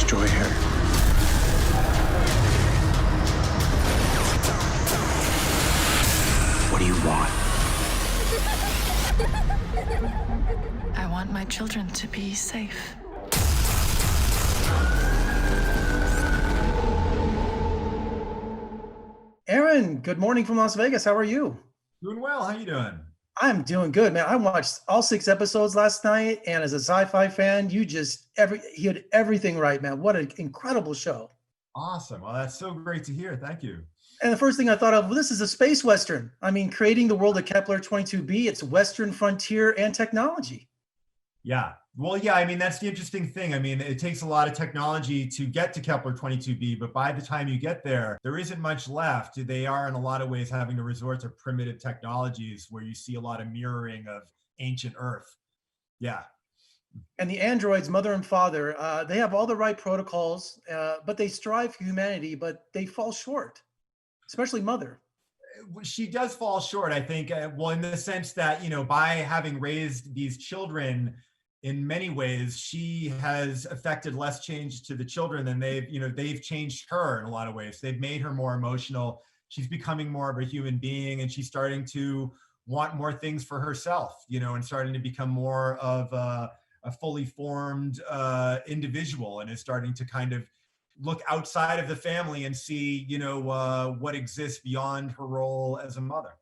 destroy her. What do you want? I want my children to be safe. Aaron, good morning from Las Vegas. How are you? Doing well. How you doing? I'm doing good, man. I watched all 6 episodes last night, and as a sci-fi fan, you had everything right, man. What an incredible show. Awesome. Well, that's so great to hear. Thank you. And the first thing I thought of, well, this is a space Western. I mean, creating the world of Kepler 22b, it's Western frontier and technology. Yeah. Well, yeah, I mean, that's the interesting thing. I mean, it takes a lot of technology to get to Kepler 22b, but by the time you get there, there isn't much left. They are in a lot of ways having to resort to primitive technologies where you see a lot of mirroring of ancient Earth. Yeah. And the androids, mother and father, they have all the right protocols, but they strive for humanity, but they fall short, especially mother. She does fall short, I think, well, in the sense that, by having raised these children, in many ways, she has affected less change to the children than they've changed her in a lot of ways. They've made her more emotional. She's becoming more of a human being, and she's starting to want more things for herself, and starting to become more of a fully formed individual, and is starting to kind of look outside of the family and see, what exists beyond her role as a mother.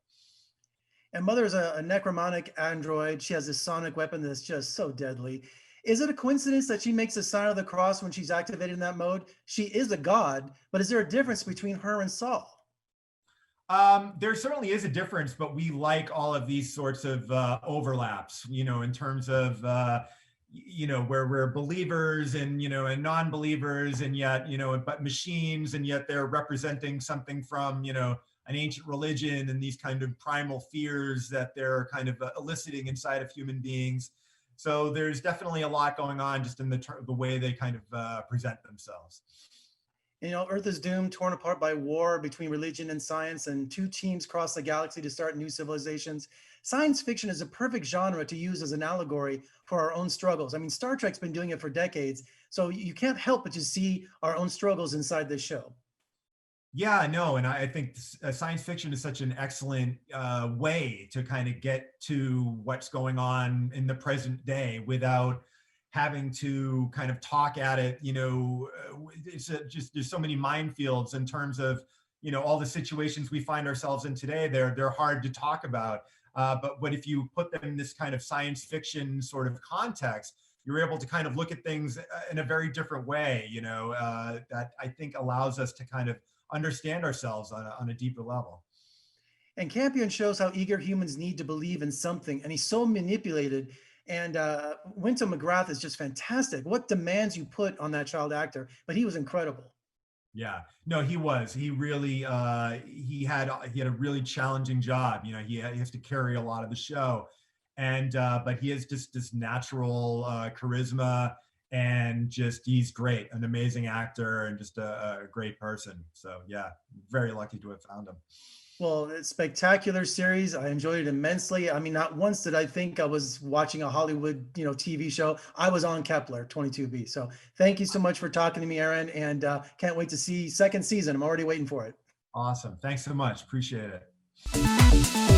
And Mother is a necromantic android. She has this sonic weapon that's just so deadly. Is it a coincidence that she makes the sign of the cross when she's activated in that mode? She is a god, but is there a difference between her and Saul? There certainly is a difference, but we like all of these sorts of overlaps, in terms of, where we're believers and, and non-believers, and yet, but machines, and yet they're representing something from, an ancient religion, and these kind of primal fears that they're kind of eliciting inside of human beings. So there's definitely a lot going on just in the way they kind of present themselves. Earth is doomed, torn apart by war between religion and science, and 2 teams cross the galaxy to start new civilizations. Science fiction is a perfect genre to use as an allegory for our own struggles. I mean, Star Trek's been doing it for decades, so you can't help but to see our own struggles inside this show. Yeah, no, and I think science fiction is such an excellent way to kind of get to what's going on in the present day without having to kind of talk at it. It's just, there's so many minefields in terms of, all the situations we find ourselves in today. They're hard to talk about, but if you put them in this kind of science fiction sort of context, you're able to kind of look at things in a very different way, that I think allows us to kind of understand ourselves on a deeper level. And Campion shows how eager humans need to believe in something, and he's so manipulated. And Wynton McGrath is just fantastic. What demands you put on that child actor, but he was incredible. Yeah, no, he was. He really, he had a really challenging job. He has to carry a lot of the show, and but he has just this natural charisma. And just, he's great, an amazing actor, and just a great person. So yeah, very lucky to have found him. Well, it's a spectacular series. I enjoyed it immensely. I mean, not once did I think I was watching a Hollywood, TV show. I was on Kepler 22b. So thank you so much for talking to me, Aaron, and can't wait to see second season. I'm already waiting for it. Awesome. Thanks so much. Appreciate it.